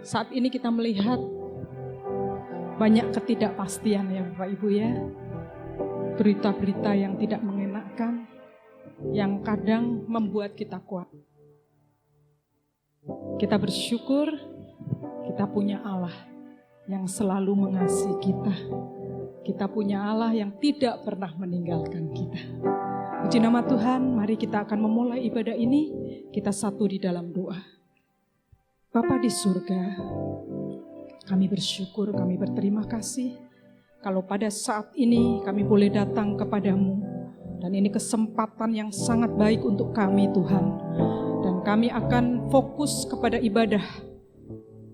Saat ini kita melihat banyak ketidakpastian ya Bapak Ibu ya. Berita-berita yang tidak mengenakan, yang kadang membuat kita kuat. Kita bersyukur kita punya Allah yang selalu mengasihi kita. Kita punya Allah yang tidak pernah meninggalkan kita. Puji nama Tuhan, mari kita akan memulai ibadah ini. Kita satu di dalam doa. Bapa di surga, kami bersyukur, kami berterima kasih. Kalau pada saat ini kami boleh datang kepadamu. Dan ini kesempatan yang sangat baik untuk kami Tuhan. Dan kami akan fokus kepada ibadah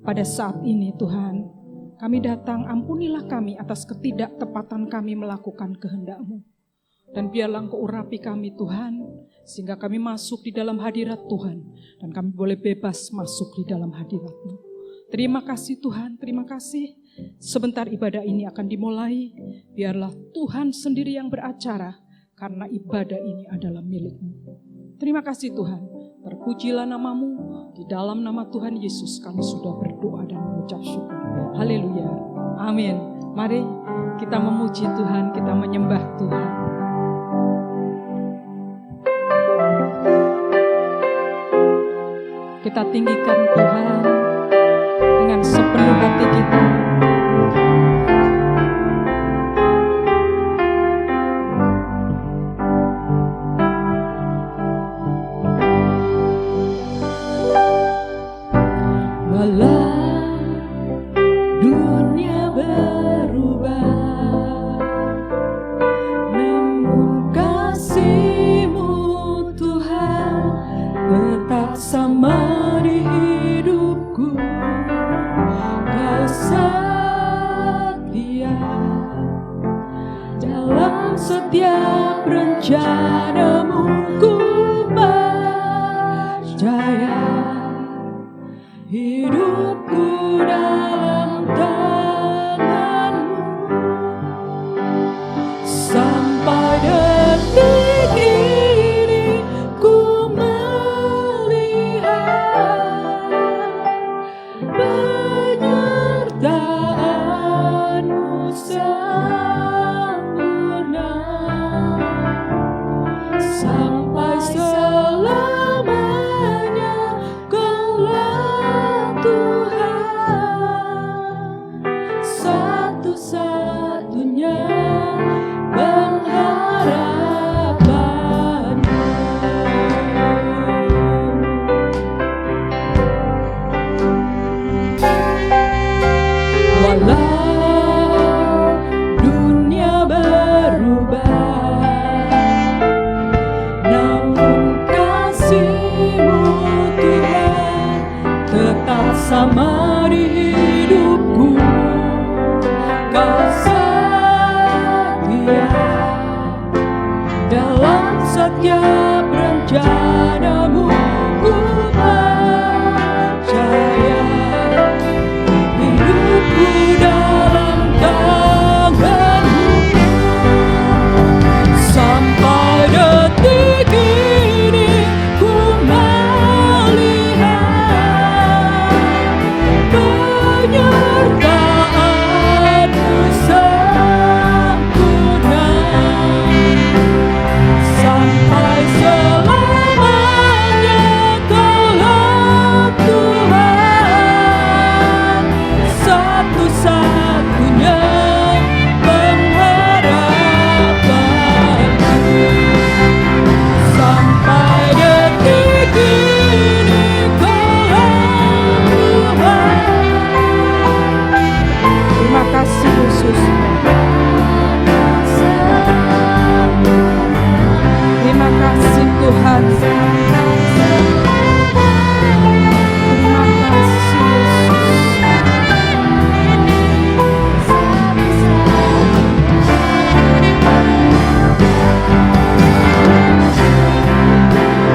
pada saat ini Tuhan. Kami datang, ampunilah kami atas ketidaktepatan kami melakukan kehendak-Mu. Dan biarlah Engkau urapi kami Tuhan, sehingga kami masuk di dalam hadirat Tuhan. Dan kami boleh bebas masuk di dalam hadirat-Mu. Terima kasih Tuhan, terima kasih. Sebentar ibadah ini akan dimulai. Biarlah Tuhan sendiri yang beracara, karena ibadah ini adalah milik-Mu. Terima kasih Tuhan, terpujilah nama-Mu. Di dalam nama Tuhan Yesus kami sudah berdoa dan mengucap syukur. Haleluya, amin. Mari kita memuji Tuhan, kita menyembah Tuhan. Kita tinggikan Tuhan dengan sepenuh hati kita. Walau dunia berubah, namun kasih-Mu Tuhan tetap sama di hidupku. Kau setia dalam setiap rencana-Mu, ku percaya hidupku dalam tangan-Mu. Sampai detik ini ku melihat penyertaan-Mu sempurna. Sampai selamanya Kaulah Tuhan, satu-satunya pengharapanku. Walau dunia berubah, namun kasih-Mu Tuhan tetap sama di hidupku. Kau setia dalam setiap rencana-Mu, ku percaya hidupku dalam tangan-Mu. Sampai detik ini ku melihat penyertaan-Mu sempurna. Sampai selamanya Kaulah Tuhan, satu-satunya pengharapanku. Sampai detik ini Kaulah Tuhan. Terima kasih Yesus. Terima kasih Tuhan. Terima kasih Yesus.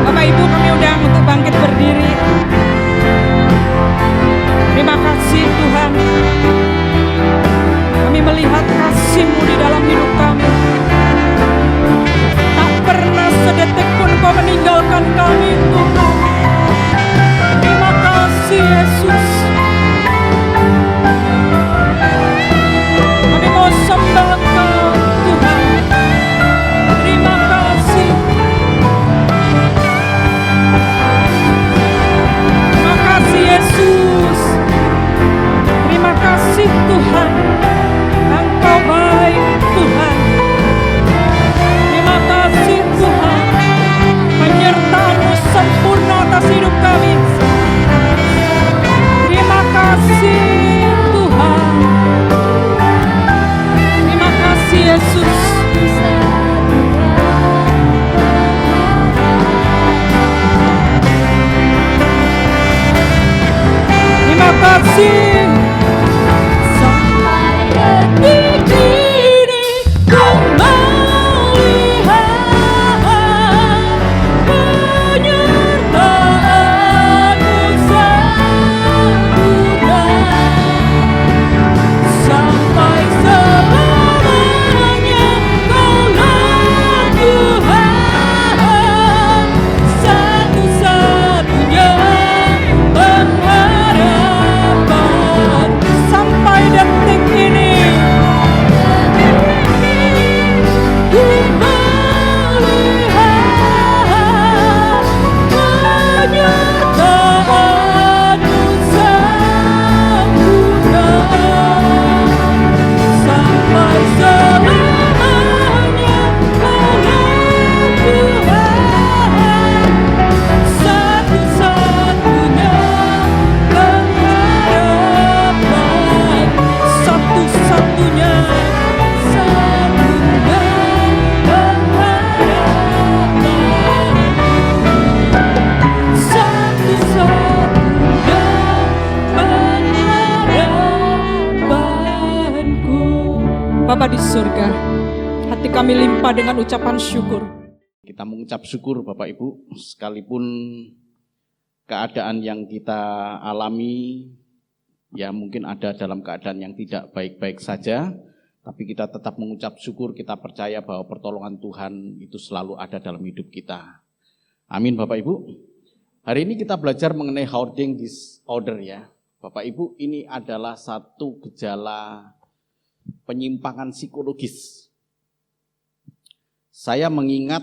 Bapak Ibu, kami undang untuk bangkit berdiri. Terima kasih Tuhan. Kami melihat kasih-Mu di dalam hidup kami. Tak pernah sedetik pun Kau meninggalkan kami Tuhan. Terima kasih Yesus. kasih. Sampai detik ini ku melihat penyertaan-Mu sempurna. Sampai selamanya Kaulah Tuhan, satu-satunya pengharapan. Sampai detik ini Ku melihat penyertaan-Mu sempurna. Sampai selamanya Kaulah Tuhan, satu-satunya pengharapan. satu-satunya. Bapa di surga, hati kami limpah dengan ucapan syukur. Kita mengucap syukur Bapak Ibu, sekalipun keadaan yang kita alami, ya mungkin ada dalam keadaan yang tidak baik-baik saja, tapi kita tetap mengucap syukur, kita percaya bahwa pertolongan Tuhan itu selalu ada dalam hidup kita. Amin Bapak Ibu. Hari ini kita belajar mengenai hoarding disorder ya. Bapak Ibu, ini adalah satu gejala penyimpangan psikologis. Saya mengingat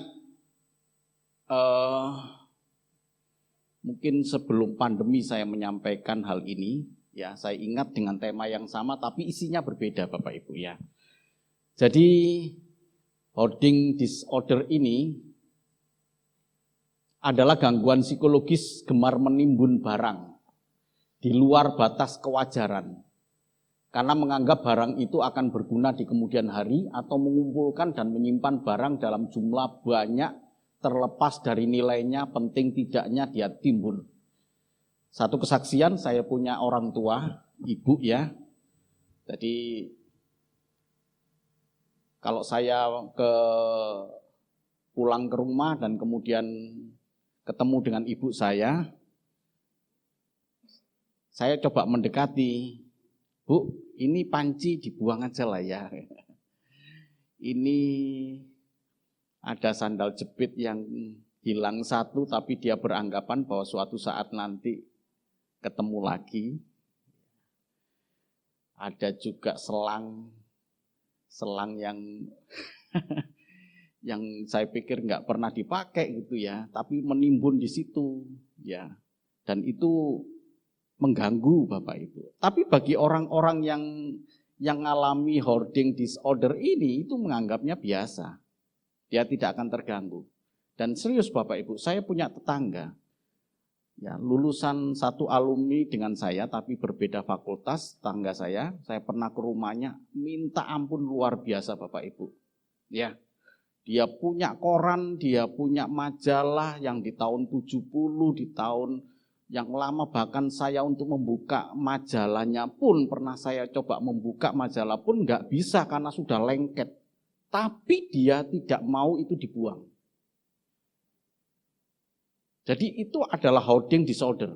mungkin sebelum pandemi saya menyampaikan hal ini, ya saya ingat dengan tema yang sama tapi isinya berbeda Bapak Ibu ya. Jadi hoarding disorder ini adalah gangguan psikologis gemar menimbun barang di luar batas kewajaran. Karena menganggap barang itu akan berguna di kemudian hari atau mengumpulkan dan menyimpan barang dalam jumlah banyak terlepas dari nilainya, penting tidaknya dia timbun. Satu kesaksian, saya punya orang tua, ibu ya. Jadi kalau saya pulang ke rumah dan kemudian ketemu dengan ibu saya coba mendekati. Bu, ini panci dibuang aja lah ya. Ini ada sandal jepit yang hilang satu, tapi dia beranggapan bahwa suatu saat nanti ketemu lagi. Ada juga selang yang yang saya pikir nggak pernah dipakai gitu ya, tapi menimbun di situ ya. Dan itu mengganggu Bapak Ibu. Tapi bagi orang-orang yang mengalami hoarding disorder ini itu menganggapnya biasa. Dia tidak akan terganggu. Dan serius Bapak Ibu, saya punya tetangga ya, lulusan satu alumni dengan saya tapi berbeda fakultas, tetangga saya pernah ke rumahnya, minta ampun luar biasa Bapak Ibu. Ya. Dia punya koran, dia punya majalah yang di tahun 70, di tahun yang lama, bahkan saya untuk membuka majalahnya pun, pernah saya coba membuka majalah pun nggak bisa karena sudah lengket. Tapi dia tidak mau itu dibuang. Jadi itu adalah hoarding disorder.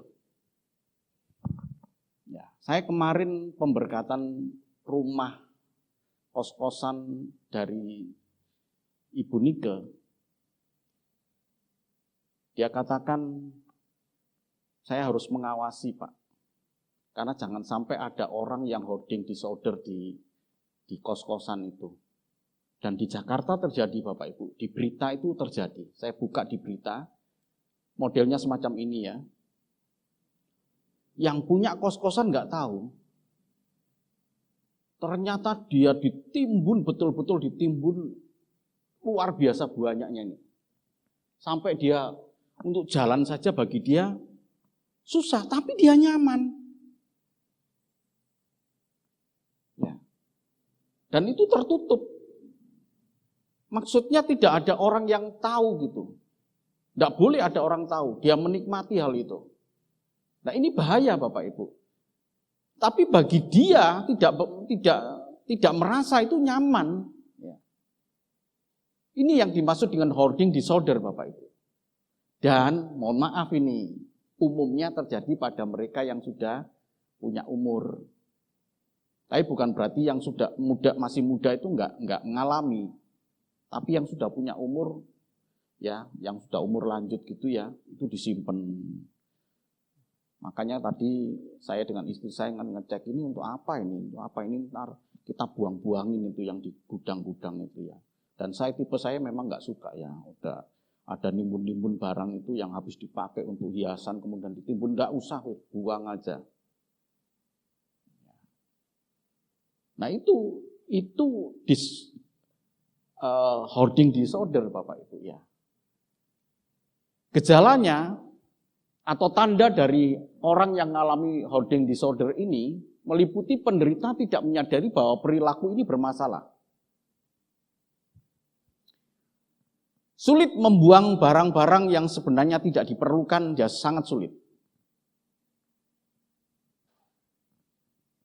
Ya, saya kemarin pemberkatan rumah kos-kosan dari Ibu Nike. Dia katakan, saya harus mengawasi Pak, karena jangan sampai ada orang yang hoarding disorder di kos-kosan itu. Dan di Jakarta terjadi Bapak Ibu, di berita itu terjadi. Saya buka di berita, modelnya semacam ini ya. Yang punya kos-kosan nggak tahu, ternyata dia ditimbun, betul-betul ditimbun luar biasa banyaknya ini. Sampai dia untuk jalan saja bagi dia susah, tapi dia nyaman. Ya. Dan itu tertutup. Maksudnya tidak ada orang yang tahu gitu. Tidak boleh ada orang tahu. Dia menikmati hal itu. Nah ini bahaya Bapak Ibu. Tapi bagi dia tidak merasa itu nyaman. Ya. Ini yang dimaksud dengan hoarding disorder, Bapak Ibu. Dan mohon maaf ini, umumnya terjadi pada mereka yang sudah punya umur. Tapi bukan berarti yang sudah masih muda itu enggak mengalami. Tapi yang sudah punya umur, ya, yang sudah umur lanjut gitu ya, itu disimpan. Makanya tadi saya dengan istri saya ngecek ini untuk apa ini? Untuk apa ini? Ntar kita buang-buangin itu yang di gudang-gudang itu ya. Dan tipe saya memang nggak suka ya. Udah ada nimbun-nimbun barang itu yang habis dipakai untuk hiasan kemudian ditimbun, nggak usah, buang aja. Nah itu hoarding disorder, Bapak Ibu ya. Gejalanya atau tanda dari orang yang mengalami hoarding disorder ini meliputi penderita tidak menyadari bahwa perilaku ini bermasalah. Sulit membuang barang-barang yang sebenarnya tidak diperlukan, ya sangat sulit.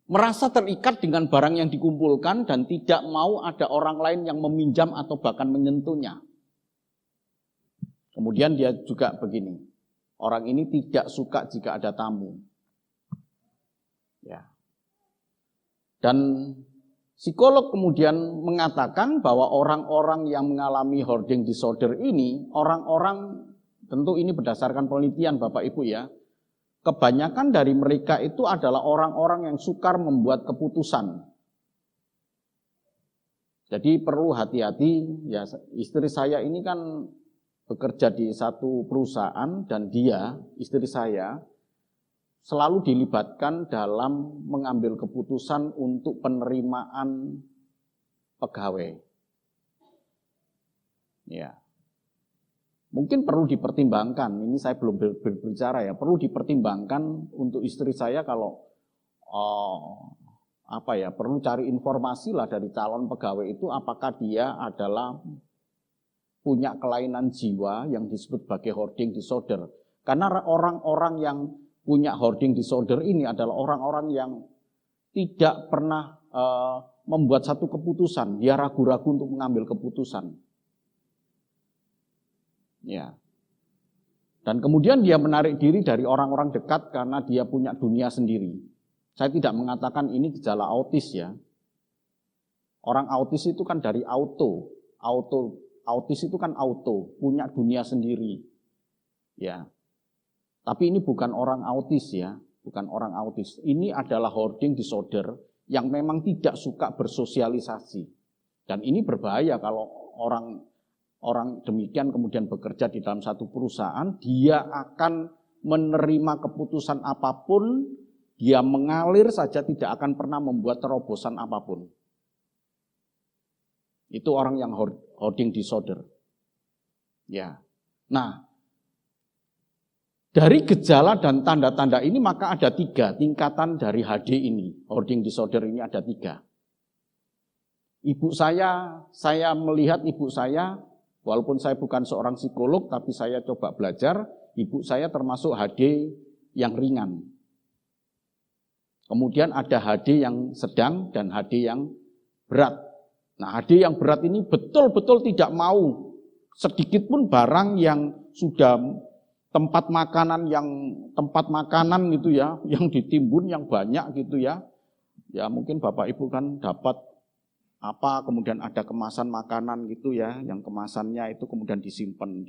Merasa terikat dengan barang yang dikumpulkan dan tidak mau ada orang lain yang meminjam atau bahkan menyentuhnya. Kemudian dia juga begini, orang ini tidak suka jika ada tamu. Ya. Dan psikolog kemudian mengatakan bahwa orang-orang yang mengalami hoarding disorder ini, orang-orang, tentu ini berdasarkan penelitian Bapak Ibu ya, kebanyakan dari mereka itu adalah orang-orang yang sukar membuat keputusan. Jadi perlu hati-hati, ya istri saya ini kan bekerja di satu perusahaan dan dia, istri saya, selalu dilibatkan dalam mengambil keputusan untuk penerimaan pegawai. Ya. Mungkin perlu dipertimbangkan, ini saya belum berbicara ya, perlu dipertimbangkan untuk istri saya kalau perlu cari informasi lah dari calon pegawai itu apakah dia adalah punya kelainan jiwa yang disebut sebagai hoarding disorder. Karena orang-orang yang punya hoarding disorder ini adalah orang-orang yang tidak pernah membuat satu keputusan, dia ragu-ragu untuk mengambil keputusan. Ya. Dan kemudian dia menarik diri dari orang-orang dekat karena dia punya dunia sendiri. Saya tidak mengatakan ini gejala autis ya. Orang autis itu kan dari autis itu kan punya dunia sendiri. Ya. Tapi ini bukan orang autis ya, bukan orang autis. Ini adalah hoarding disorder yang memang tidak suka bersosialisasi. Dan ini berbahaya kalau orang demikian kemudian bekerja di dalam satu perusahaan, dia akan menerima keputusan apapun, dia mengalir saja tidak akan pernah membuat terobosan apapun. Itu orang yang hoarding disorder. Ya. Nah, dari gejala dan tanda-tanda ini maka ada 3 tingkatan dari HD ini. Hoarding disorder ini ada 3. Ibu saya melihat ibu saya, walaupun saya bukan seorang psikolog, tapi saya coba belajar, ibu saya termasuk HD yang ringan. Kemudian ada HD yang sedang dan HD yang berat. Nah, HD yang berat ini betul-betul tidak mau sedikit pun barang yang sudah tempat makanan gitu ya, yang ditimbun yang banyak gitu ya. Ya mungkin Bapak Ibu kan dapat kemudian ada kemasan makanan gitu ya, yang kemasannya itu kemudian disimpan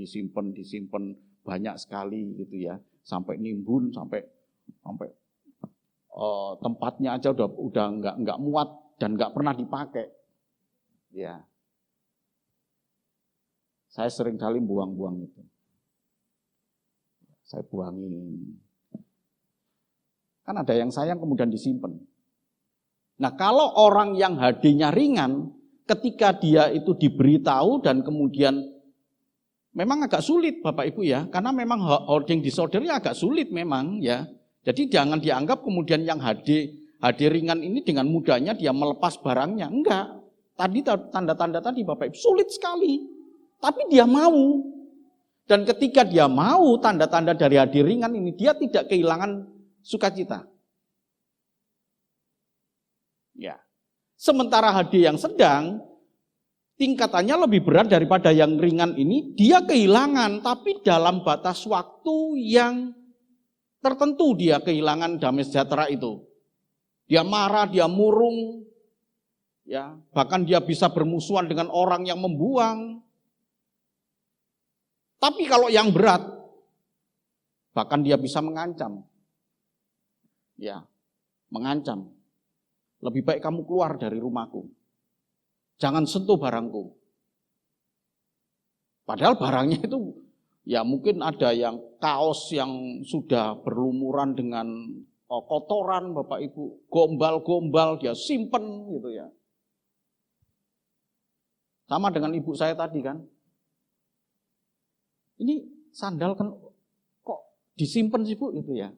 banyak sekali gitu ya, sampai nimbun sampai tempatnya aja udah nggak muat dan nggak pernah dipakai. Ya, saya sering kali buang-buang itu. Saya buangin. Kan ada yang sayang kemudian disimpan. Nah, kalau orang yang HD-nya ringan, ketika dia itu diberitahu dan kemudian memang agak sulit Bapak Ibu ya, karena memang hoarding disorder-nya agak sulit memang ya. Jadi jangan dianggap kemudian yang HD ringan ini dengan mudahnya dia melepas barangnya. Enggak. Tadi tanda-tanda tadi Bapak Ibu sulit sekali. Tapi dia mau. Dan ketika dia mau tanda-tanda dari HD ringan ini, dia tidak kehilangan sukacita. Ya. Sementara HD yang sedang tingkatannya lebih berat daripada yang ringan ini, dia kehilangan tapi dalam batas waktu yang tertentu dia kehilangan damai sejahtera itu. Dia marah, dia murung, ya, bahkan dia bisa bermusuhan dengan orang yang membuang. Tapi kalau yang berat, bahkan dia bisa mengancam. Ya, mengancam. Lebih baik kamu keluar dari rumahku. Jangan sentuh barangku. Padahal barangnya itu, ya mungkin ada yang kaos yang sudah berlumuran dengan kotoran, Bapak Ibu, gombal-gombal, dia simpen gitu ya. Sama dengan ibu saya tadi kan. Ini sandal kan kok disimpen sih Bu gitu ya.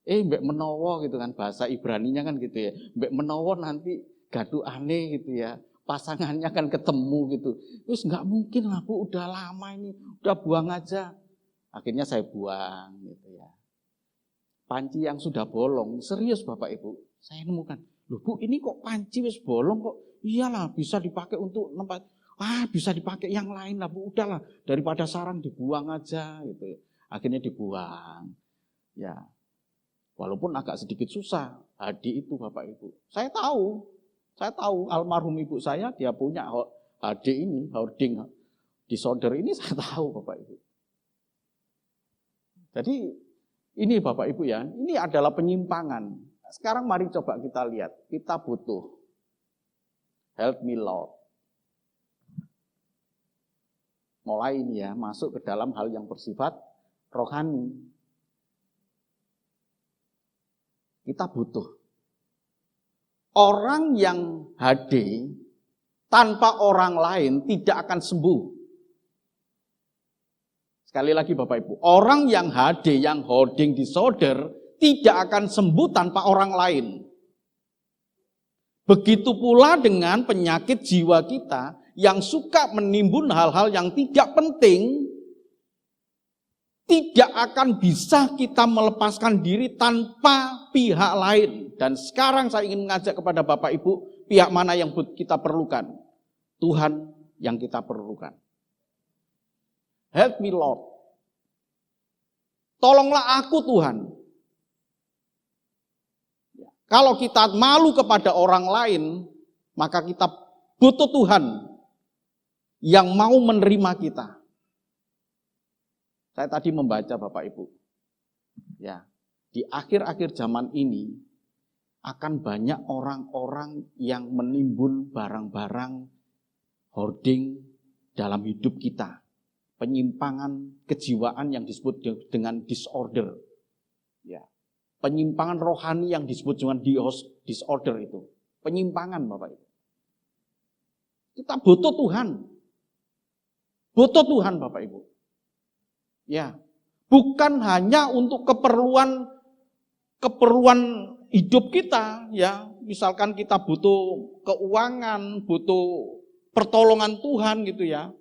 Mbek menawa gitu kan, bahasa Ibraninya kan gitu ya. Mbek menawa nanti gaduh aneh gitu ya. Pasangannya kan ketemu gitu. Terus nggak mungkin lah Bu, udah lama ini, udah buang aja. Akhirnya saya buang gitu ya. Panci yang sudah bolong, serius Bapak Ibu, saya nemukan. Loh Bu, ini kok panci wis bolong kok? Iyalah, bisa dipakai untuk tempat. Bisa dipakai yang lain lah Bu, udahlah daripada sarang dibuang aja gitu. Akhirnya dibuang. Ya. Walaupun agak sedikit susah, HD itu Bapak Ibu. Saya tahu almarhum ibu saya dia punya HD ini, hoarding disorder ini saya tahu Bapak Ibu. Jadi ini Bapak Ibu ya, ini adalah penyimpangan. Sekarang mari coba kita lihat, kita butuh help me Lord. Mulai ini ya, masuk ke dalam hal yang bersifat rohani. Kita butuh. Orang yang HD tanpa orang lain tidak akan sembuh. Sekali lagi Bapak Ibu, orang yang HD, yang hoarding disorder tidak akan sembuh tanpa orang lain. Begitu pula dengan penyakit jiwa kita yang suka menimbun hal-hal yang tidak penting, tidak akan bisa kita melepaskan diri tanpa pihak lain. Dan sekarang saya ingin mengajak kepada Bapak Ibu, pihak mana yang kita perlukan? Tuhan yang kita perlukan. Help me Lord. Tolonglah aku Tuhan. Kalau kita malu kepada orang lain, maka kita butuh Tuhan yang mau menerima kita. Saya tadi membaca Bapak Ibu, ya, di akhir-akhir zaman ini akan banyak orang-orang yang menimbun barang-barang hoarding dalam hidup kita. Penyimpangan kejiwaan yang disebut dengan disorder. Ya. Penyimpangan rohani yang disebut dengan disorder itu. Penyimpangan Bapak Ibu. Kita butuh Tuhan. Butuh Tuhan Bapak Ibu. Ya, bukan hanya untuk keperluan hidup kita, ya. Misalkan kita butuh keuangan, butuh pertolongan Tuhan gitu ya.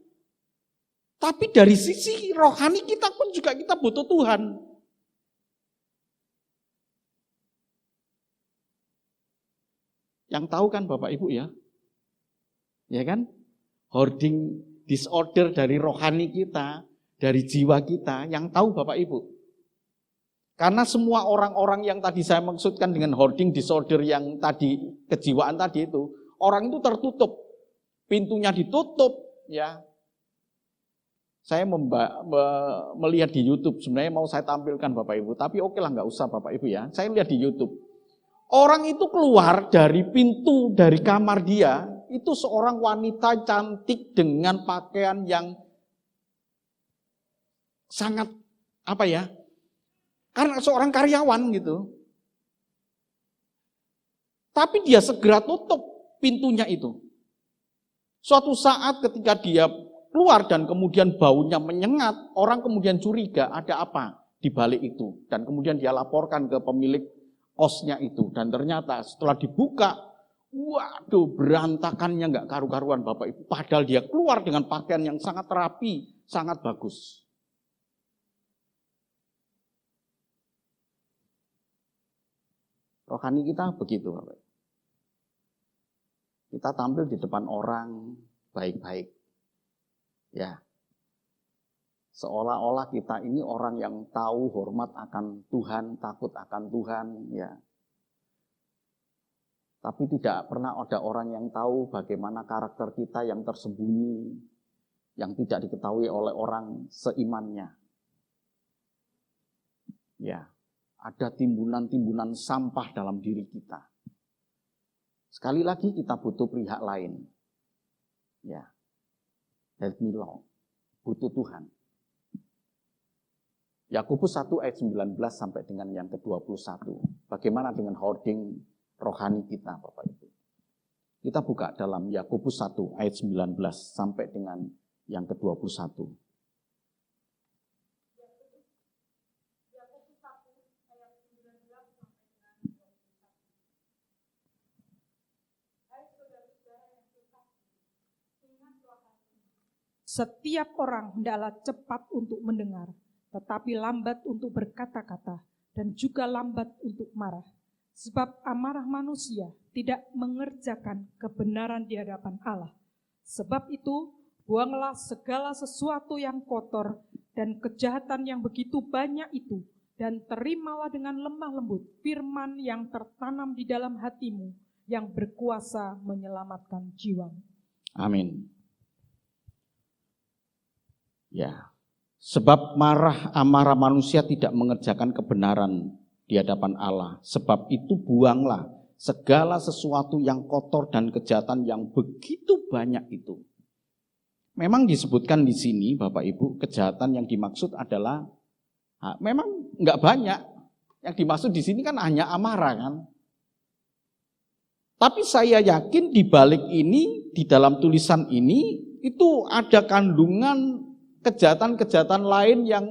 Tapi dari sisi rohani kita pun juga kita butuh Tuhan. Yang tahu kan Bapak Ibu ya? Ya kan? Hoarding disorder dari rohani kita, dari jiwa kita, yang tahu Bapak Ibu. Karena semua orang-orang yang tadi saya maksudkan dengan hoarding disorder yang tadi, kejiwaan tadi itu, orang itu tertutup. Pintunya ditutup, ya. Saya melihat di YouTube, sebenarnya mau saya tampilkan Bapak Ibu, tapi oke lah nggak usah Bapak Ibu ya. Saya lihat di YouTube. Orang itu keluar dari pintu, dari kamar dia, itu seorang wanita cantik dengan pakaian yang sangat, karena seorang karyawan gitu. Tapi dia segera tutup pintunya itu. Suatu saat ketika dia keluar dan kemudian baunya menyengat, orang kemudian curiga ada apa di balik itu. Dan kemudian dia laporkan ke pemilik kosnya itu. Dan ternyata setelah dibuka, waduh berantakannya nggak karu-karuan Bapak Ibu. Padahal dia keluar dengan pakaian yang sangat rapi, sangat bagus. Rohani kita begitu Bapak Ibu. Kita tampil di depan orang baik-baik. Ya. Seolah-olah kita ini orang yang tahu hormat akan Tuhan, takut akan Tuhan, ya. Tapi tidak pernah ada orang yang tahu bagaimana karakter kita yang tersembunyi, yang tidak diketahui oleh orang seimannya. Ya, ada timbunan-timbunan sampah dalam diri kita. Sekali lagi kita butuh pihak lain. Ya, help me Lord, butuh Tuhan. Yakobus 1 ayat 19 sampai dengan yang ke-21. Bagaimana dengan hoarding rohani kita, Bapak Ibu? Kita buka dalam Yakobus 1 ayat 19 sampai dengan yang ke-21. Setiap orang hendaklah cepat untuk mendengar, tetapi lambat untuk berkata-kata, dan juga lambat untuk marah. Sebab amarah manusia tidak mengerjakan kebenaran di hadapan Allah. Sebab itu, buanglah segala sesuatu yang kotor dan kejahatan yang begitu banyak itu, dan terimalah dengan lemah lembut firman yang tertanam di dalam hatimu, yang berkuasa menyelamatkan jiwa. Amin. Ya, sebab amarah manusia tidak mengerjakan kebenaran di hadapan Allah. Sebab itu buanglah segala sesuatu yang kotor dan kejahatan yang begitu banyak itu. Memang disebutkan di sini, Bapak Ibu, kejahatan yang dimaksud adalah memang enggak banyak. Yang dimaksud di sini kan hanya amarah kan. Tapi saya yakin di balik ini, di dalam tulisan ini, itu ada kandungan kejahatan-kejahatan lain yang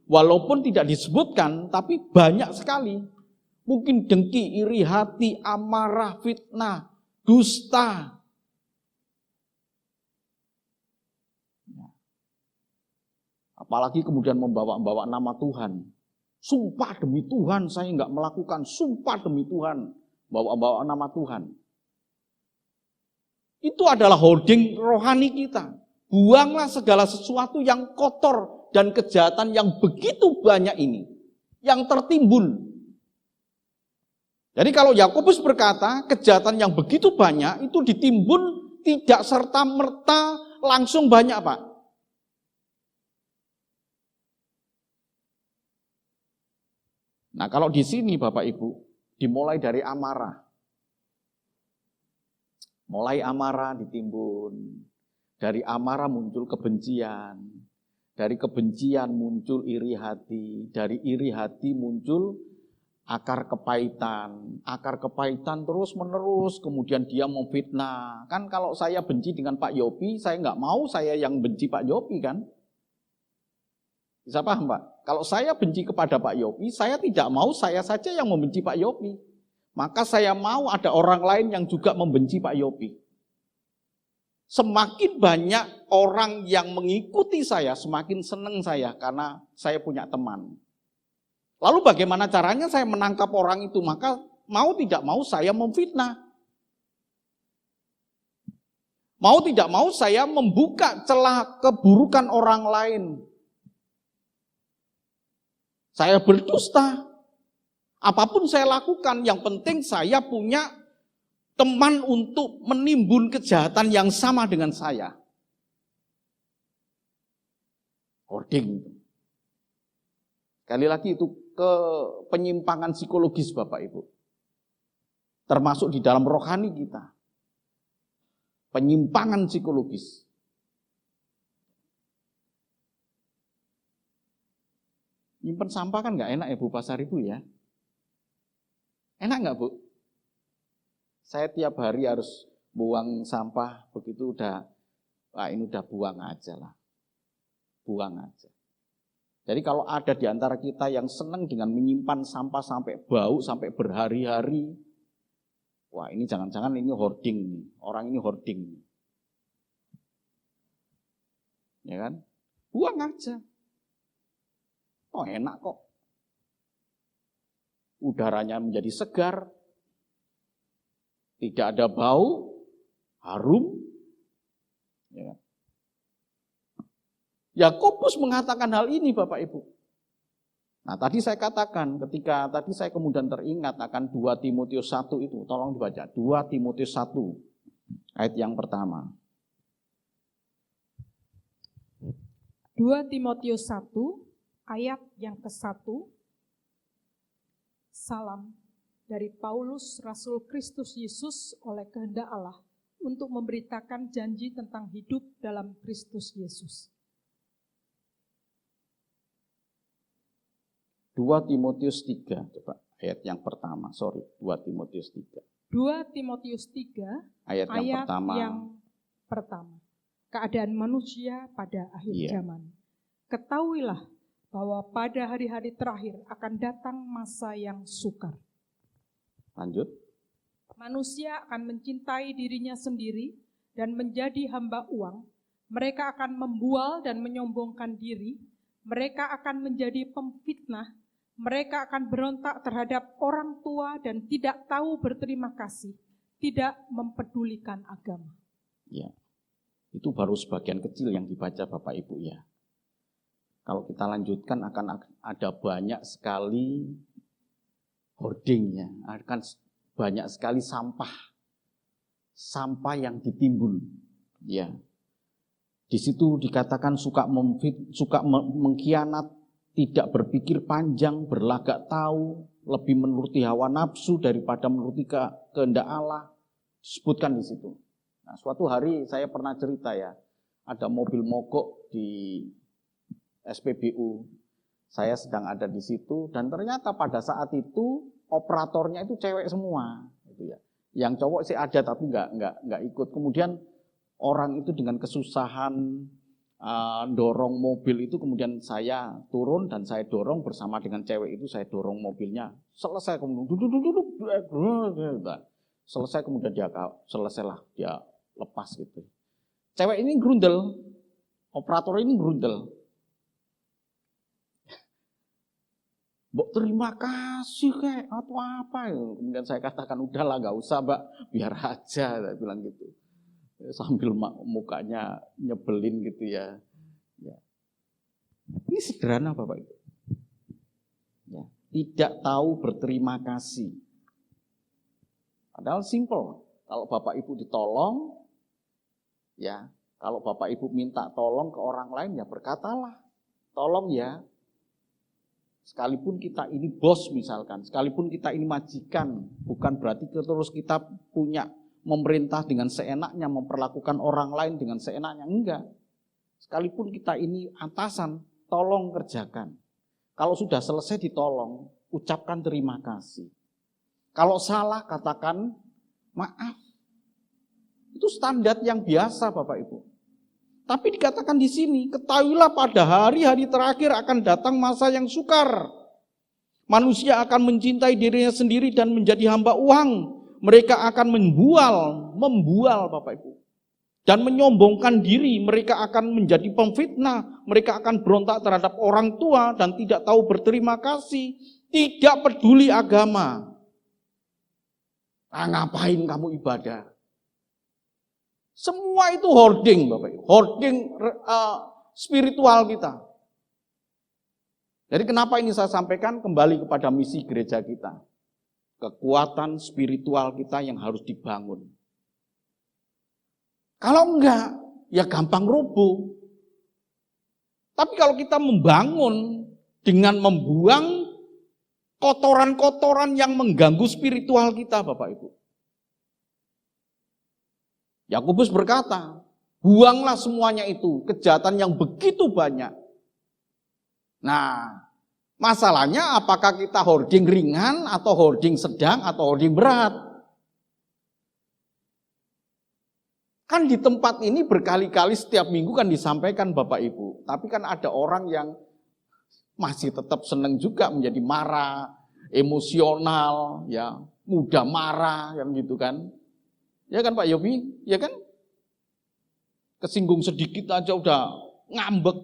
walaupun tidak disebutkan, tapi banyak sekali. Mungkin dengki, iri hati, amarah, fitnah, dusta. Apalagi kemudian membawa nama Tuhan. Sumpah demi Tuhan saya enggak melakukan, sumpah demi Tuhan. Bawa nama Tuhan. Itu adalah hoarding rohani kita. Buanglah segala sesuatu yang kotor dan kejahatan yang begitu banyak ini. Yang tertimbun. Jadi kalau Yakobus berkata, kejahatan yang begitu banyak itu ditimbun tidak serta-merta langsung banyak, Pak. Nah kalau di sini Bapak Ibu, dimulai dari amarah. Mulai amarah ditimbun. Dari amarah muncul kebencian. Dari kebencian muncul iri hati. Dari iri hati muncul akar kepahitan. Akar kepahitan terus menerus. Kemudian dia memfitnah. Kan kalau saya benci dengan Pak Yopi, saya nggak mau saya yang benci Pak Yopi kan. Bisa paham Pak? Kalau saya benci kepada Pak Yopi, saya tidak mau saya saja yang membenci Pak Yopi. Maka saya mau ada orang lain yang juga membenci Pak Yopi. Semakin banyak orang yang mengikuti saya, semakin senang saya karena saya punya teman. Lalu bagaimana caranya saya menangkap orang itu? Maka mau tidak mau saya memfitnah. Mau tidak mau saya membuka celah keburukan orang lain. Saya berdusta. Apapun saya lakukan, yang penting saya punya teman untuk menimbun kejahatan yang sama dengan saya. Hoarding. Sekali lagi itu penyimpangan psikologis Bapak Ibu. Termasuk di dalam rohani kita. Penyimpangan psikologis. Nyimpen sampah kan nggak enak ya Bu Pasar Ibu ya. Enak nggak Bu? Saya tiap hari harus buang sampah, begitu ini udah buang aja lah. Buang aja. Jadi kalau ada di antara kita yang senang dengan menyimpan sampah sampai bau, sampai berhari-hari, wah ini jangan-jangan ini hoarding nih. Orang ini hoarding nih. Ya kan? Buang aja. Oh enak kok. Udaranya menjadi segar. Tidak ada bau, harum. Ya. Yakobus mengatakan hal ini Bapak Ibu. Nah tadi saya katakan ketika tadi saya kemudian teringat akan 2 Timotius 1 itu. Tolong dibaca 2 Timotius 1 ayat yang pertama. 2 Timotius 1 ayat yang ke-1. Salam dari Paulus, Rasul Kristus Yesus oleh kehendak Allah untuk memberitakan janji tentang hidup dalam Kristus Yesus. 2 Timotius 3, coba ayat yang pertama, 2 Timotius 3. 2 Timotius 3 Ayat yang pertama. Keadaan manusia pada akhir zaman. Ketahuilah bahwa pada hari-hari terakhir akan datang masa yang sukar. Lanjut. Manusia akan mencintai dirinya sendiri dan menjadi hamba uang. Mereka akan membual dan menyombongkan diri. Mereka akan menjadi pemfitnah. Mereka akan berontak terhadap orang tua dan tidak tahu berterima kasih. Tidak mempedulikan agama. Ya. Itu baru sebagian kecil yang dibaca Bapak Ibu ya. Kalau kita lanjutkan akan ada banyak sekali hoardingnya, akan banyak sekali sampah yang ditimbun. Ya, di situ dikatakan suka mengkhianat, tidak berpikir panjang, berlagak tahu, lebih menuruti hawa nafsu daripada menuruti kehendak Allah. Disebutkan di situ. Nah, suatu hari saya pernah cerita ya, ada mobil mogok di SPBU. Saya sedang ada di situ dan ternyata pada saat itu operatornya itu cewek semua, gitu ya. Yang cowok sih ada tapi nggak ikut. Kemudian orang itu dengan kesusahan dorong mobil itu, kemudian saya turun dan saya dorong bersama dengan cewek itu, saya dorong mobilnya. Selesai kemudian selesai kemudian selesailah dia lepas gitu. Cewek ini grundel, operator ini grundel. Mbok terima kasih kayak atau apa ya. Kemudian saya katakan udahlah nggak usah Mbak, biar aja, saya bilang gitu. Sambil mukanya nyebelin gitu ya. Ini sederhana Bapak Ibu. Ya, tidak tahu berterima kasih. Padahal simple. Kalau Bapak Ibu ditolong, ya, kalau Bapak Ibu minta tolong ke orang lain ya berkatalah, tolong ya. Sekalipun kita ini bos misalkan, sekalipun kita ini majikan, bukan berarti terus kita punya memerintah dengan seenaknya, memperlakukan orang lain dengan seenaknya, enggak. Sekalipun kita ini atasan, tolong kerjakan. Kalau sudah selesai ditolong, ucapkan terima kasih. Kalau salah katakan maaf. Itu standar yang biasa Bapak Ibu. Tapi dikatakan di sini, ketahuilah pada hari-hari terakhir akan datang masa yang sukar. Manusia akan mencintai dirinya sendiri dan menjadi hamba uang. Mereka akan membual Bapak Ibu. Dan menyombongkan diri, mereka akan menjadi pemfitnah. Mereka akan berontak terhadap orang tua dan tidak tahu berterima kasih. Tidak peduli agama. Ngapain kamu ibadah? Semua itu hoarding Bapak Ibu, hoarding spiritual kita. Jadi kenapa ini saya sampaikan kembali kepada misi gereja kita. Kekuatan spiritual kita yang harus dibangun. Kalau enggak, ya gampang roboh. Tapi kalau kita membangun dengan membuang kotoran-kotoran yang mengganggu spiritual kita Bapak Ibu. Yakobus berkata, buanglah semuanya itu, kejahatan yang begitu banyak. Nah, masalahnya apakah kita hoarding ringan, atau hoarding sedang, atau hoarding berat? Kan di tempat ini berkali-kali setiap minggu kan disampaikan Bapak Ibu. Tapi kan ada orang yang masih tetap senang juga menjadi marah, emosional, ya mudah marah, yang gitu kan. Ya kan Pak Yobi, ya kan? Kesinggung sedikit aja udah ngambek.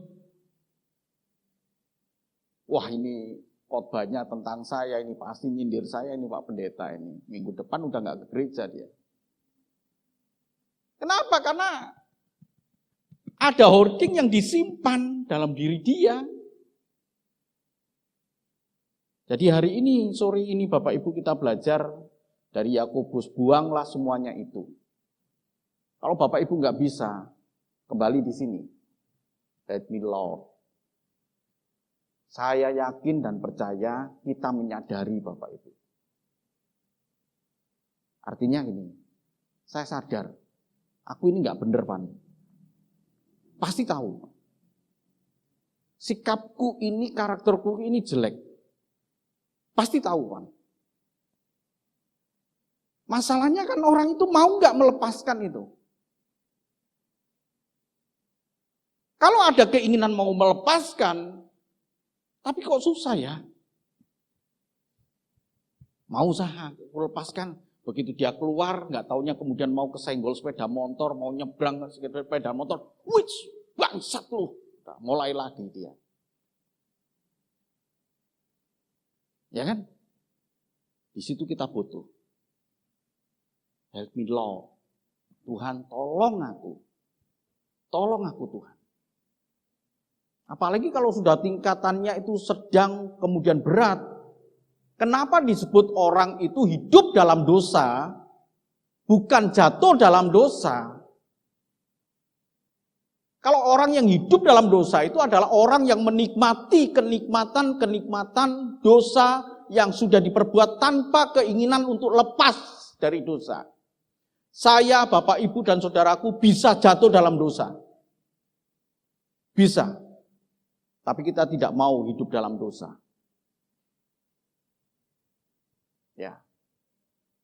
Wah ini khotbahnya tentang saya, ini pasti nyindir saya ini Pak Pendeta ini. Minggu depan udah gak ke gereja dia. Kenapa? Karena ada hoarding yang disimpan dalam diri dia. Jadi hari ini, sore ini Bapak Ibu kita belajar dari Yakobus, buanglah semuanya itu. Kalau Bapak Ibu nggak bisa, kembali di sini. Let me Lord. Saya yakin dan percaya kita menyadari Bapak Ibu. Artinya gini, saya sadar, aku ini nggak bener, Pan. Pasti tahu. Sikapku ini, karakterku ini jelek. Pasti tahu, Pan. Masalahnya kan orang itu mau nggak melepaskan itu. Kalau ada keinginan mau melepaskan, tapi kok susah ya? Mau usaha melepaskan. Begitu dia keluar, nggak taunya kemudian mau kesenggol sepeda motor, mau nyebrang sepeda motor, wits, bangsat lu. Nah, mulai lagi dia. Ya kan? Di situ kita butuh. Help me Lord. Tuhan tolong aku. Tolong aku Tuhan. Apalagi kalau sudah tingkatannya itu sedang kemudian berat. Kenapa disebut orang itu hidup dalam dosa, bukan jatuh dalam dosa? Kalau orang yang hidup dalam dosa itu adalah orang yang menikmati kenikmatan dosa yang sudah diperbuat tanpa keinginan untuk lepas dari dosa. Saya, Bapak, Ibu, dan saudaraku bisa jatuh dalam dosa. Bisa. Tapi kita tidak mau hidup dalam dosa. Ya,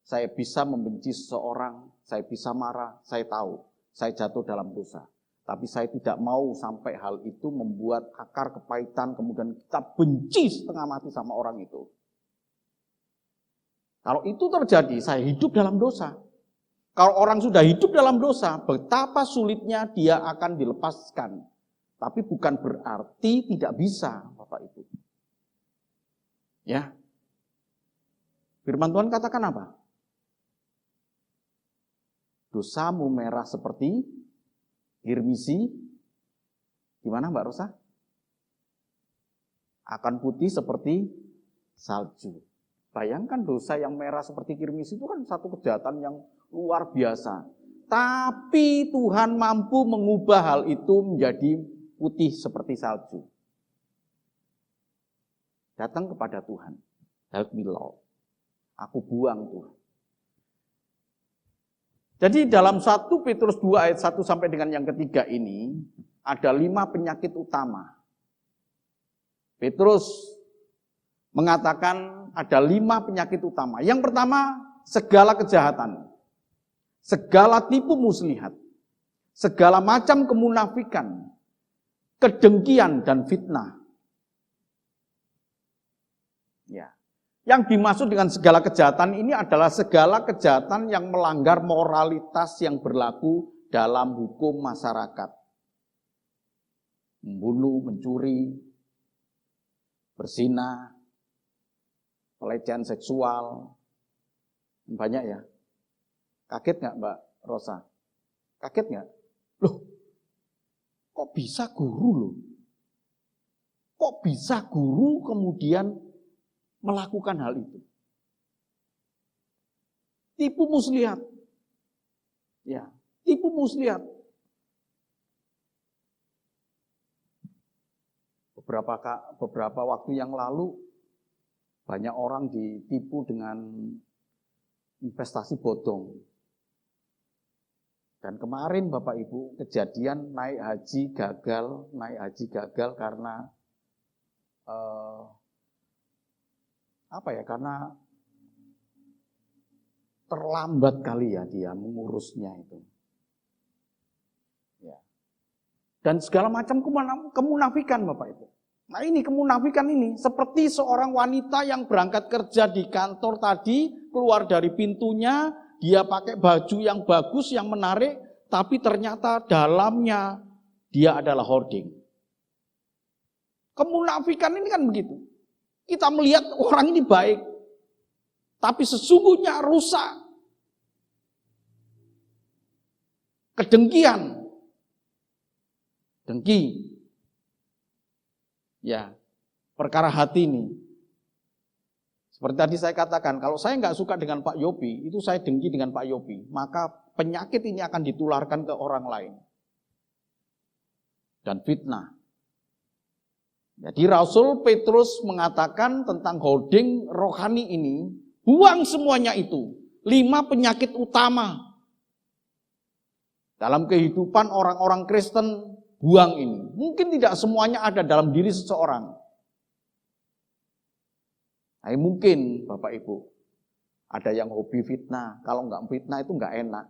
saya bisa membenci seseorang, saya bisa marah, saya tahu, saya jatuh dalam dosa. Tapi saya tidak mau sampai hal itu membuat akar kepahitan, kemudian kita benci setengah mati sama orang itu. Kalau itu terjadi, saya hidup dalam dosa. Kalau orang sudah hidup dalam dosa, betapa sulitnya dia akan dilepaskan. Tapi bukan berarti tidak bisa, Bapak Ibu. Ya. Firman Tuhan katakan apa? Dosamu merah seperti kirmisi. Gimana Mbak Rosa? Akan putih seperti salju. Bayangkan dosa yang merah seperti kirmisi itu kan satu kejahatan yang luar biasa. Tapi Tuhan mampu mengubah hal itu menjadi putih seperti salju. Datang kepada Tuhan. Help me Lord. Aku buang Tuhan. Jadi dalam 1 Petrus 2 ayat 1 sampai dengan yang ketiga ini, ada 5 penyakit utama. Petrus mengatakan ada 5 penyakit utama. Yang pertama, segala kejahatan. Segala tipu muslihat. Segala macam kemunafikan. Kedengkian dan fitnah. Ya. Yang dimaksud dengan segala kejahatan ini adalah segala kejahatan yang melanggar moralitas yang berlaku dalam hukum masyarakat. Membunuh, mencuri, berzina, pelecehan seksual. Banyak ya. Kaget nggak Mbak Rosa? Kaget nggak? Loh, kok bisa guru loh? Kok bisa guru kemudian melakukan hal itu? Tipu muslihat. Ya, tipu muslihat. Beberapa waktu yang lalu banyak orang ditipu dengan investasi bodong. Dan kemarin Bapak Ibu kejadian naik haji gagal karena karena terlambat kali ya dia mengurusnya itu. Ya. Dan segala macam kemunafikan Bapak Ibu. Nah ini kemunafikan ini seperti seorang wanita yang berangkat kerja di kantor tadi, keluar dari pintunya, dia pakai baju yang bagus, yang menarik, tapi ternyata dalamnya dia adalah hoarding. Kemunafikan ini kan begitu. Kita melihat orang ini baik, tapi sesungguhnya rusak. kedengkian. Dengki. Ya, perkara hati ini. Seperti tadi saya katakan, kalau saya nggak suka dengan Pak Yopi, itu saya dengki dengan Pak Yopi, maka penyakit ini akan ditularkan ke orang lain. Dan fitnah. Jadi Rasul Petrus mengatakan tentang holding rohani ini, buang semuanya itu. 5 penyakit utama dalam kehidupan orang-orang Kristen, buang ini. Mungkin tidak semuanya ada dalam diri seseorang. Nah, mungkin Bapak Ibu, ada yang hobi fitnah. Kalau enggak fitnah itu enggak enak.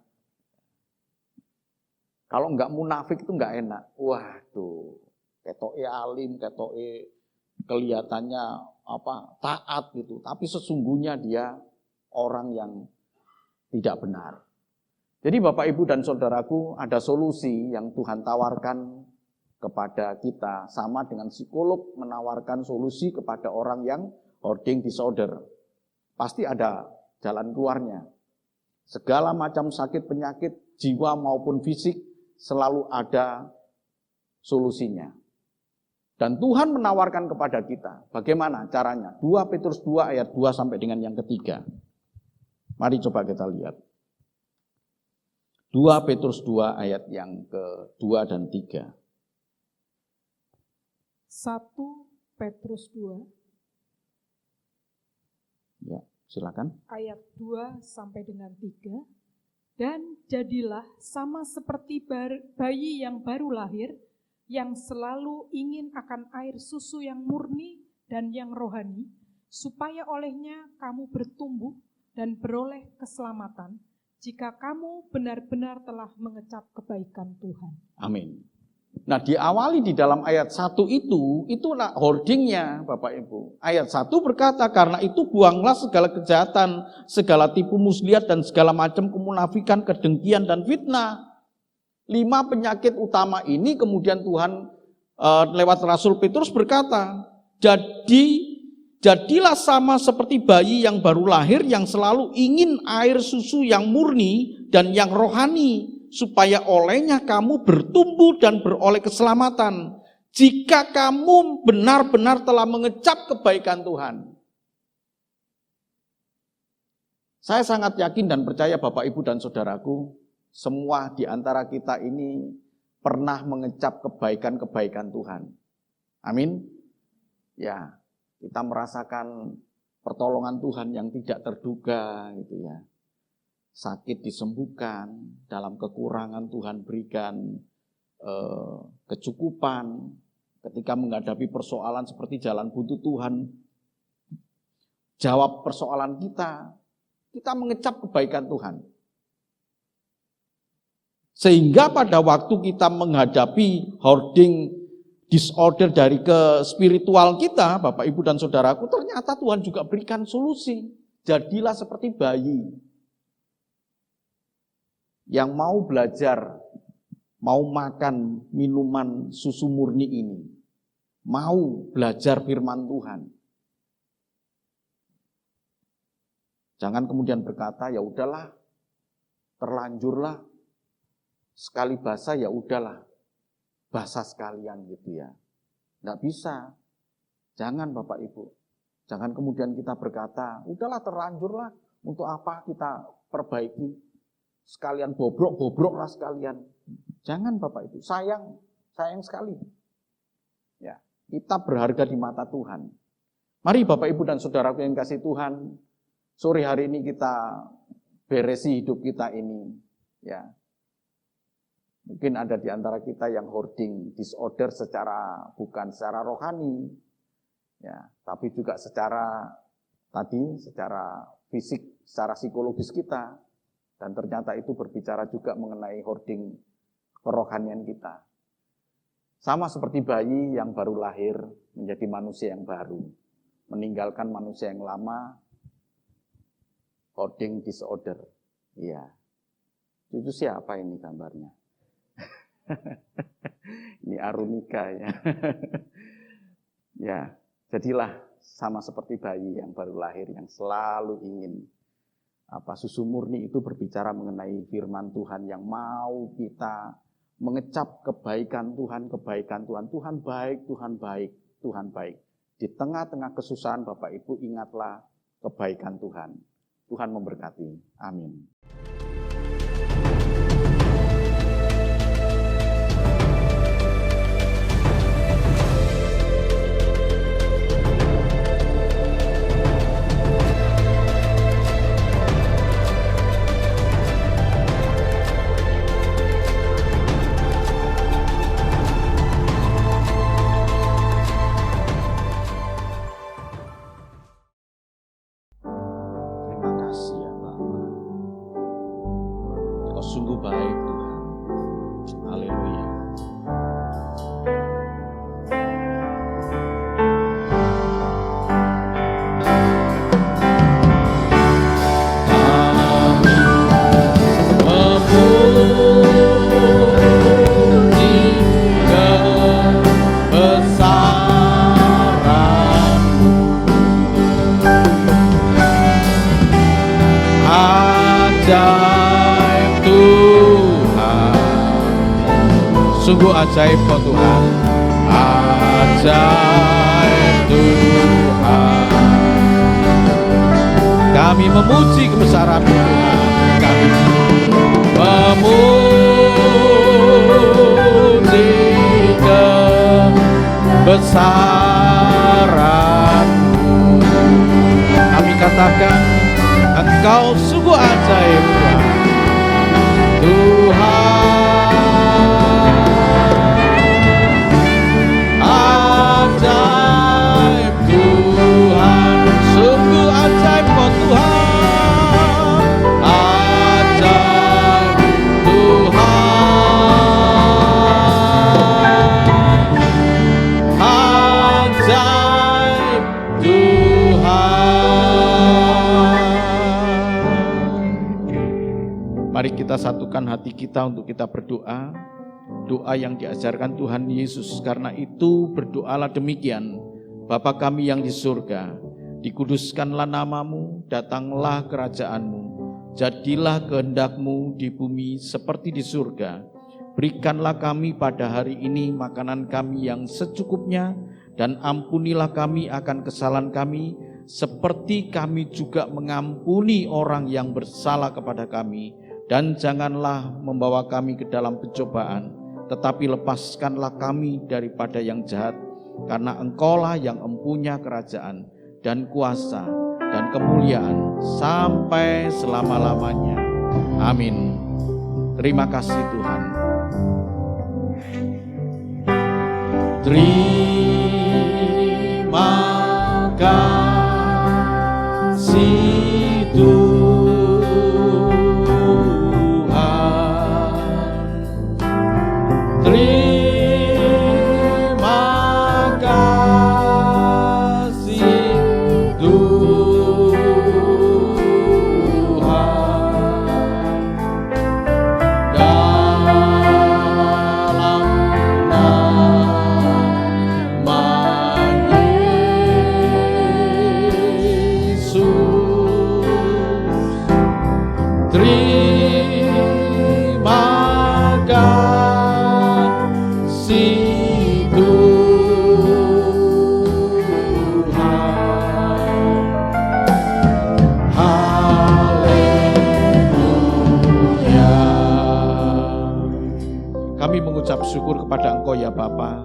Kalau enggak munafik itu enggak enak. Waduh, ketoke alim, ketoke kelihatannya taat gitu. Tapi sesungguhnya dia orang yang tidak benar. Jadi Bapak Ibu dan Saudaraku, ada solusi yang Tuhan tawarkan kepada kita. Sama dengan psikolog menawarkan solusi kepada orang yang hoarding disorder. Pasti ada jalan keluarnya. Segala macam sakit penyakit jiwa maupun fisik selalu ada solusinya. Dan Tuhan menawarkan kepada kita. Bagaimana caranya? 2 Petrus 2 ayat 2 sampai dengan yang ketiga. Mari coba kita lihat. 2 Petrus 2 ayat yang ke-2 dan 3. 1 Petrus 2 Ya, silakan. ayat 2 sampai dengan 3. Dan jadilah sama seperti bayi yang baru lahir, yang selalu ingin akan air susu yang murni dan yang rohani, supaya olehnya kamu bertumbuh dan beroleh keselamatan, jika kamu benar-benar telah mengecap kebaikan Tuhan. Amin. Nah, diawali di dalam ayat 1 itulah hoardingnya Bapak Ibu. Ayat 1 berkata, karena itu buanglah segala kejahatan, segala tipu muslihat dan segala macam kemunafikan, kedengkian dan fitnah. 5 penyakit utama ini kemudian Tuhan lewat Rasul Petrus berkata, jadilah sama seperti bayi yang baru lahir yang selalu ingin air susu yang murni dan yang rohani, supaya olehnya kamu bertumbuh dan beroleh keselamatan, jika kamu benar-benar telah mengecap kebaikan Tuhan. Saya sangat yakin dan percaya Bapak Ibu dan Saudaraku, semua di antara kita ini pernah mengecap kebaikan-kebaikan Tuhan. Amin. Ya, kita merasakan pertolongan Tuhan yang tidak terduga gitu ya. Sakit disembuhkan, dalam kekurangan Tuhan berikan kecukupan. Ketika menghadapi persoalan seperti jalan buntu, Tuhan jawab persoalan kita mengecap kebaikan Tuhan. Sehingga pada waktu kita menghadapi hoarding disorder dari ke spiritual kita, Bapak Ibu dan Saudaraku, ternyata Tuhan juga berikan solusi. Jadilah seperti bayi yang mau belajar, mau makan minuman susu murni ini, mau belajar firman Tuhan. Jangan kemudian berkata, ya udahlah, terlanjurlah, sekali basah ya udahlah, basah sekalian gitu ya. Nggak bisa. Jangan Bapak Ibu. Jangan kemudian kita berkata, udahlah terlanjurlah, untuk apa kita perbaiki. Sekalian bobrok lah sekalian. Jangan Bapak Ibu, sayang sekali. Ya, kita berharga di mata Tuhan. Mari Bapak Ibu dan Saudaraku yang kasih Tuhan, sore hari ini kita beresi hidup kita ini. Ya, mungkin ada di antara kita yang hoarding disorder bukan secara rohani, ya, tapi juga secara fisik, secara psikologis kita. Dan ternyata itu berbicara juga mengenai hoarding kerohanian kita. Sama seperti bayi yang baru lahir menjadi manusia yang baru, meninggalkan manusia yang lama, hoarding disorder. Iya. Itu siapa ini gambarnya? Ini Arunika ya. Ya, jadilah sama seperti bayi yang baru lahir yang selalu ingin susu murni itu berbicara mengenai firman Tuhan yang mau kita mengecap kebaikan Tuhan. Tuhan baik, Tuhan baik, Tuhan baik. Di tengah-tengah kesusahan Bapak Ibu ingatlah kebaikan Tuhan. Tuhan memberkati. Amin. Sungguh baik Tuhan. Haleluya. Sungguh ajaib kok Tuhan, ajaib Tuhan. Kami memuji kebesaran Tuhan, kami memuji kebesaran. Kami katakan, Engkau sungguh ajaib Tuhan. Ajaib Tuhan, sungguh ajaib kok Tuhan, ajaib Tuhan, ajaib Tuhan. Mari kita satukan hati kita untuk kita berdoa. Doa yang diajarkan Tuhan Yesus. Karena itu berdoalah demikian, Bapa kami yang di surga, dikuduskanlah namamu, datanglah kerajaanmu, jadilah kehendak-Mu di bumi seperti di surga. Berikanlah kami pada hari ini makanan kami yang secukupnya, dan ampunilah kami akan kesalahan kami, seperti kami juga mengampuni orang yang bersalah kepada kami. Dan janganlah membawa kami ke dalam pencobaan, tetapi lepaskanlah kami daripada yang jahat, karena Engkaulah yang empunya kerajaan dan kuasa dan kemuliaan sampai selama-lamanya. Amin. Terima kasih Tuhan. Terima kasih Tuhan. Terima kasih Tuhan, dalam nama Yesus. Terima kasih Tuhan. Haleluya. Kami mengucap syukur kepada Engkau ya Bapa,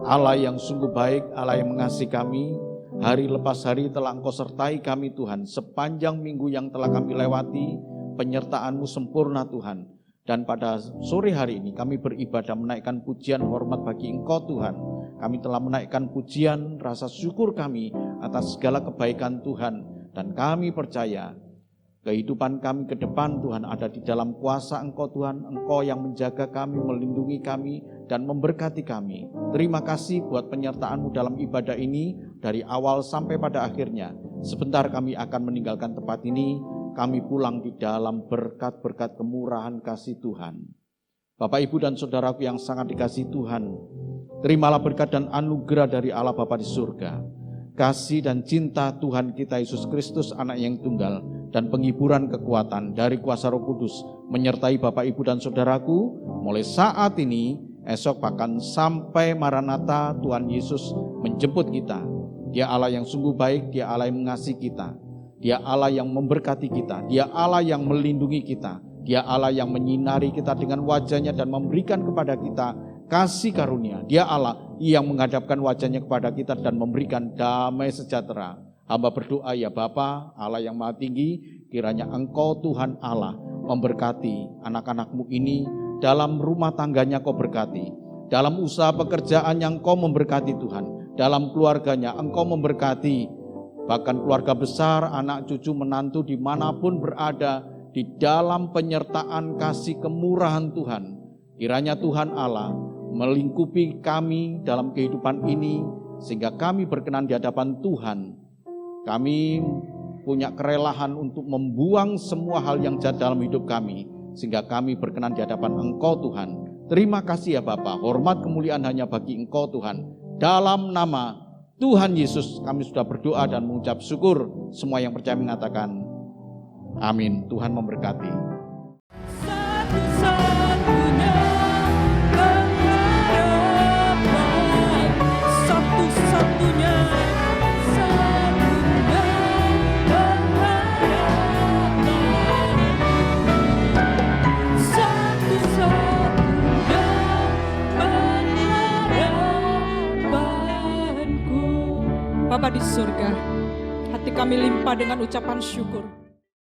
Allah yang sungguh baik, Allah yang mengasihi kami. Hari lepas hari telah Engkau sertai kami Tuhan, sepanjang minggu yang telah kami lewati, penyertaan-Mu sempurna Tuhan. Dan pada sore hari ini kami beribadah menaikkan pujian hormat bagi Engkau Tuhan. Kami telah menaikkan pujian rasa syukur kami atas segala kebaikan Tuhan. Dan kami percaya kehidupan kami ke depan Tuhan ada di dalam kuasa Engkau Tuhan. Engkau yang menjaga kami, melindungi kami, dan memberkati kami. Terima kasih buat penyertaan-Mu dalam ibadah ini dari awal sampai pada akhirnya. Sebentar kami akan meninggalkan tempat ini. Kami pulang di dalam berkat-berkat kemurahan kasih Tuhan. Bapak, Ibu, dan saudaraku yang sangat dikasihi Tuhan, terimalah berkat dan anugerah dari Allah Bapa di surga. Kasih dan cinta Tuhan kita Yesus Kristus, Anak yang tunggal, dan penghiburan kekuatan dari kuasa Roh Kudus menyertai Bapak, Ibu, dan saudaraku mulai saat ini, esok, bahkan sampai Maranatha Tuhan Yesus menjemput kita. Dia Allah yang sungguh baik, Dia Allah yang mengasihi kita, Dia Allah yang memberkati kita, Dia Allah yang melindungi kita, Dia Allah yang menyinari kita dengan wajah-Nya dan memberikan kepada kita kasih karunia. Dia Allah yang menghadapkan wajah-Nya kepada kita dan memberikan damai sejahtera. Hamba berdoa ya Bapa, Allah yang Maha Tinggi, kiranya Engkau Tuhan Allah memberkati anak-anak-Mu ini, dalam rumah tangganya Kau berkati, dalam usaha pekerjaan yang Kau memberkati Tuhan, dalam keluarganya Engkau memberkati, bahkan keluarga besar, anak cucu menantu dimanapun berada, di dalam penyertaan kasih kemurahan Tuhan. Kiranya Tuhan Allah melingkupi kami dalam kehidupan ini, sehingga kami berkenan di hadapan Tuhan. Kami punya kerelahan untuk membuang semua hal yang jahat dalam hidup kami, sehingga kami berkenan di hadapan Engkau Tuhan. Terima kasih ya Bapa, hormat kemuliaan hanya bagi Engkau Tuhan. Dalam nama Tuhan Yesus kami sudah berdoa dan mengucap syukur. Semua yang percaya mengatakan amin. Tuhan memberkati. Satu-satunya pengharapan, satu-satunya pengharapan, satu-satunya pengharapanku. Bapa di surga, hati kami limpah dengan ucapan syukur.